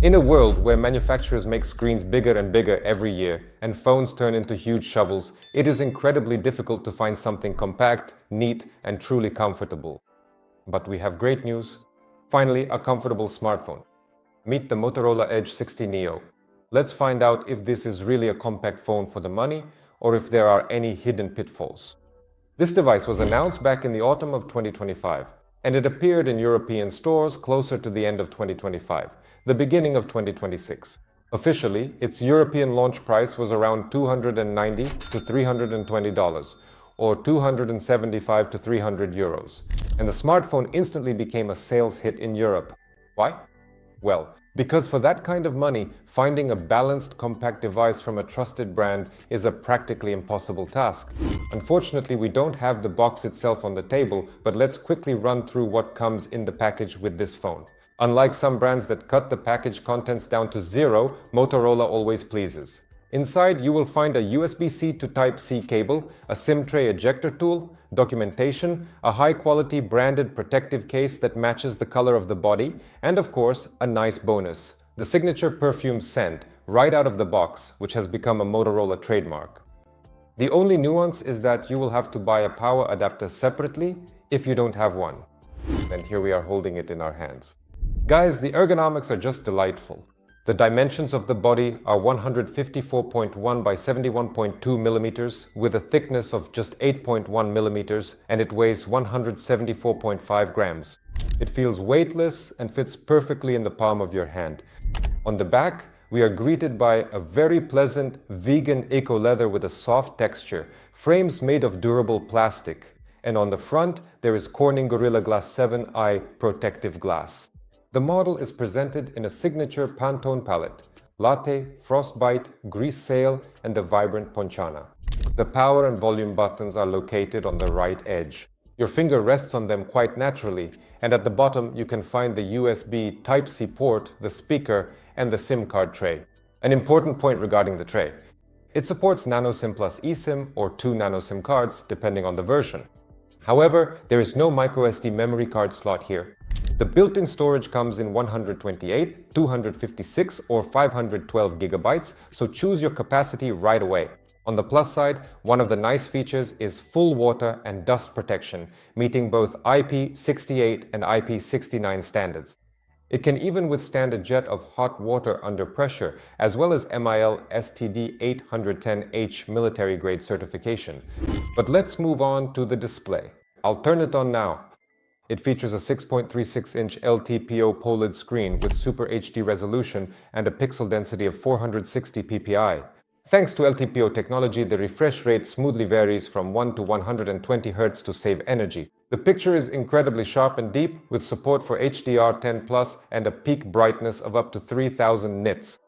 In a world where manufacturers make screens bigger and bigger every year and phones turn into huge shovels, it is incredibly difficult to find something compact, neat, and truly comfortable. But we have great news. Finally, a comfortable smartphone. Meet the Motorola Edge 60 Neo. Let's find out if this is really a compact phone for the money or if there are any hidden pitfalls. This device was announced back in the autumn of 2025, and it appeared in European stores closer to the end of 2025, the beginning of 2026. Officially, its European launch price was around $290 to $320, or 275 to 300 euros, and the smartphone instantly became a sales hit in Europe. Why? Well, because for that kind of money, finding a balanced, compact device from a trusted brand is a practically impossible task. Unfortunately, we don't have the box itself on the table, but let's quickly run through what comes in the package with this phone. Unlike some brands that cut the package contents down to zero, Motorola always pleases. Inside, you will find a USB-C to Type-C cable, a SIM tray ejector tool, documentation, a high-quality branded protective case that matches the color of the body, and of course, a nice bonus: the signature perfume scent, right out of the box, which has become a Motorola trademark. The only nuance is that you will have to buy a power adapter separately if you don't have one. And here we are holding it in our hands. Guys, the ergonomics are just delightful. The dimensions of the body are 154.1 by 71.2 millimeters with a thickness of just 8.1 millimeters, and it weighs 174.5 grams. It feels weightless and fits perfectly in the palm of your hand. On the back, we are greeted by a very pleasant vegan eco leather with a soft texture, frames made of durable plastic, and on the front there is Corning Gorilla Glass 7i protective glass. The model is presented in a signature Pantone palette: latte, frostbite, grease sail, and the vibrant ponchana. The power and volume buttons are located on the right edge. Your finger rests on them quite naturally, and at the bottom you can find the USB Type-C port, the speaker, and the SIM card tray. An important point regarding the tray: it supports nano-SIM plus eSIM or 2 nano-SIM cards, depending on the version. However, there is no microSD memory card slot here. The built-in storage comes in 128, 256 or 512 gigabytes, so choose your capacity right away. On the plus side, one of the nice features is full water and dust protection, meeting both IP68 and IP69 standards. It can even withstand a jet of hot water under pressure, as well as MIL STD 810H military-grade certification. But let's move on to the display. I'll turn it on now. It features a 6.36-inch LTPO OLED screen with Super HD resolution and a pixel density of 460 ppi. Thanks to LTPO technology, the refresh rate smoothly varies from 1 to 120 Hz to save energy. The picture is incredibly sharp and deep, with support for HDR10+ and a peak brightness of up to 3000 nits.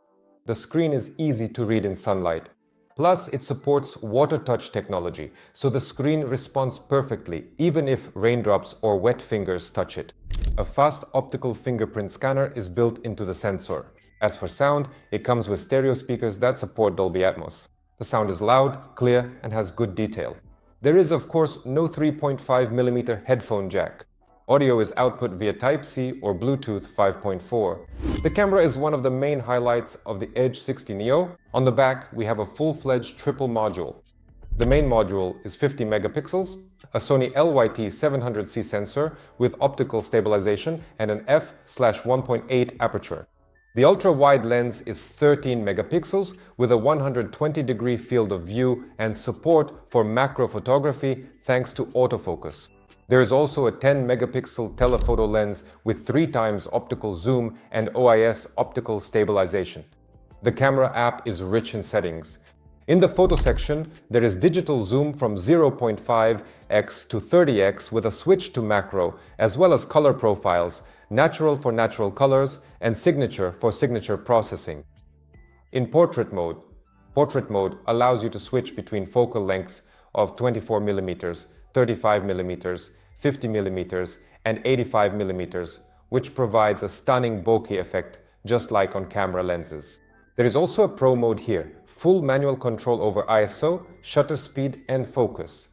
The screen is easy to read in sunlight. Plus, it supports water touch technology, so the screen responds perfectly, even if raindrops or wet fingers touch it. A fast optical fingerprint scanner is built into the sensor. As for sound, it comes with stereo speakers that support Dolby Atmos. The sound is loud, clear, and has good detail. There is, of course, no 3.5mm headphone jack. Audio is output via Type-C or Bluetooth 5.4. The camera is one of the main highlights of the Edge 60 Neo. On the back, we have a full-fledged triple module. The main module is 50 megapixels, a Sony LYT700C sensor with optical stabilization and an f/1.8 aperture. The ultra-wide lens is 13 megapixels with a 120-degree field of view and support for macro photography thanks to autofocus. There is also a 10-megapixel telephoto lens with 3 times optical zoom and OIS optical stabilization. The camera app is rich in settings. In the photo section, there is digital zoom from 0.5x to 30x with a switch to macro, as well as color profiles, natural for natural colors, and signature for signature processing. In portrait mode allows you to switch between focal lengths of 24mm, 35mm, 50mm, and 85mm, which provides a stunning bokeh effect, just like on camera lenses. There is also a Pro mode here, full manual control over ISO, shutter speed, and focus.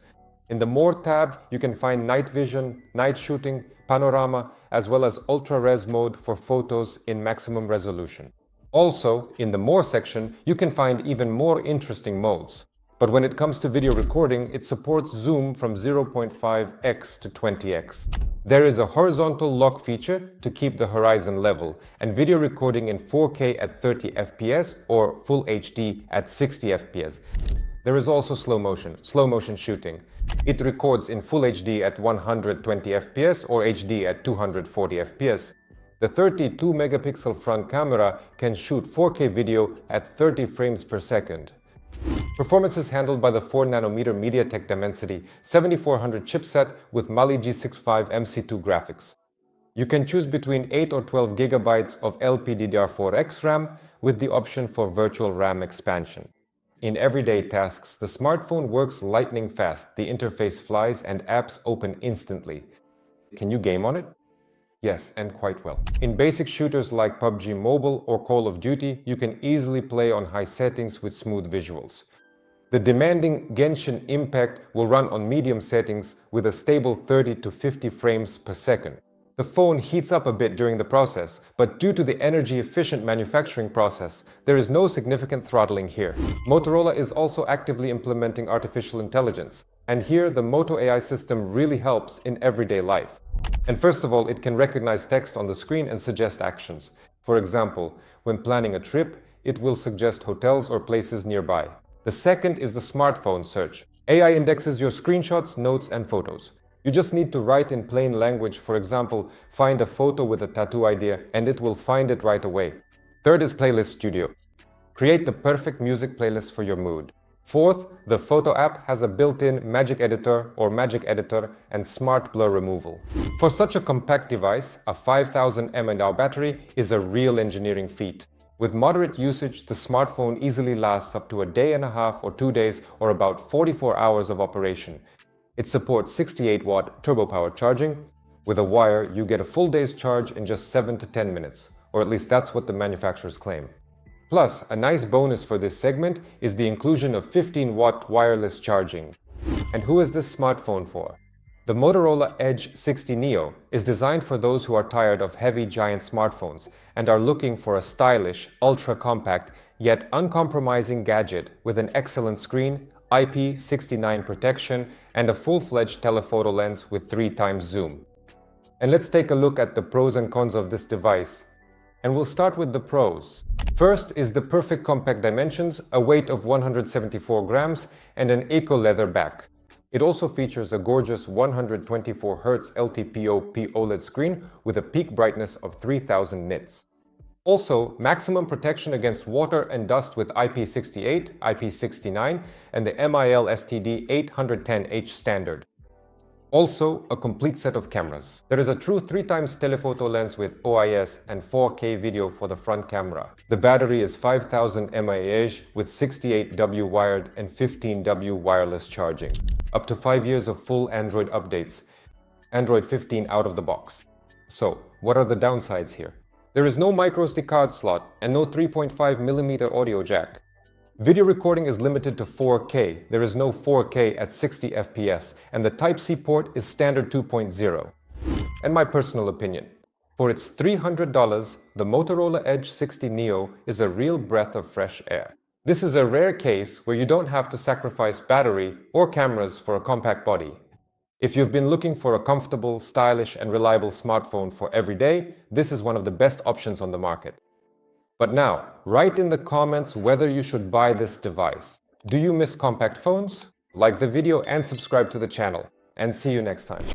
In the More tab, you can find night vision, night shooting, panorama, as well as ultra-res mode for photos in maximum resolution. Also, in the More section, you can find even more interesting modes. But when it comes to video recording, it supports zoom from 0.5x to 20x. There is a horizontal lock feature to keep the horizon level, and video recording in 4K at 30 FPS or Full HD at 60 FPS. There is also slow motion shooting. It records in Full HD at 120 FPS or HD at 240 FPS. The 32 megapixel front camera can shoot 4K video at 30 frames per second. Performance is handled by the 4nm MediaTek Dimensity 7400 chipset with Mali G65 MC2 graphics. You can choose between 8 or 12 GB of LPDDR4X RAM with the option for virtual RAM expansion. In everyday tasks, the smartphone works lightning fast, the interface flies and apps open instantly. Can you game on it? Yes, and quite well. In basic shooters like PUBG Mobile or Call of Duty, you can easily play on high settings with smooth visuals. The demanding Genshin Impact will run on medium settings with a stable 30 to 50 frames per second. The phone heats up a bit during the process, but due to the energy-efficient manufacturing process, there is no significant throttling here. Motorola is also actively implementing artificial intelligence, and here the Moto AI system really helps in everyday life. And first of all, it can recognize text on the screen and suggest actions. For example, when planning a trip, it will suggest hotels or places nearby. The second is the smartphone search. AI indexes your screenshots, notes, and photos. You just need to write in plain language, for example, find a photo with a tattoo idea, and it will find it right away. Third is Playlist Studio. Create the perfect music playlist for your mood. Fourth, the Photo app has a built-in Magic Editor or Magic Editor and Smart Blur Removal. For such a compact device, a 5000 mAh battery is a real engineering feat. With moderate usage, the smartphone easily lasts up to a day and a half or 2 days or about 44 hours of operation. It supports 68-watt TurboPower charging. With a wire, you get a full day's charge in just 7 to 10 minutes, or at least that's what the manufacturers claim. Plus, a nice bonus for this segment is the inclusion of 15-watt wireless charging. And who is this smartphone for? The Motorola Edge 60 Neo is designed for those who are tired of heavy giant smartphones and are looking for a stylish, ultra-compact, yet uncompromising gadget with an excellent screen, IP69 protection, and a full-fledged telephoto lens with 3x zoom. And let's take a look at the pros and cons of this device. And we'll start with the pros. First is the perfect compact dimensions, a weight of 174 grams, and an eco-leather back. It also features a gorgeous 124Hz LTPO OLED screen with a peak brightness of 3000 nits. Also, maximum protection against water and dust with IP68, IP69, and the MIL-STD 810H standard. Also, a complete set of cameras. There is a true 3x telephoto lens with OIS and 4K video for the front camera. The battery is 5000 mAh with 68W wired and 15W wireless charging. Up to 5 years of full Android updates. Android 15 out of the box. So, what are the downsides here? There is no microSD card slot and no 3.5mm audio jack. Video recording is limited to 4K. There is no 4K at 60 FPS, and the Type-C port is standard 2.0. And my personal opinion, for its $300, the Motorola Edge 60 Neo is a real breath of fresh air. This is a rare case where you don't have to sacrifice battery or cameras for a compact body. If you've been looking for a comfortable, stylish, and reliable smartphone for every day, this is one of the best options on the market. But now, write in the comments whether you should buy this device. Do you miss compact phones? Like the video and subscribe to the channel. And see you next time.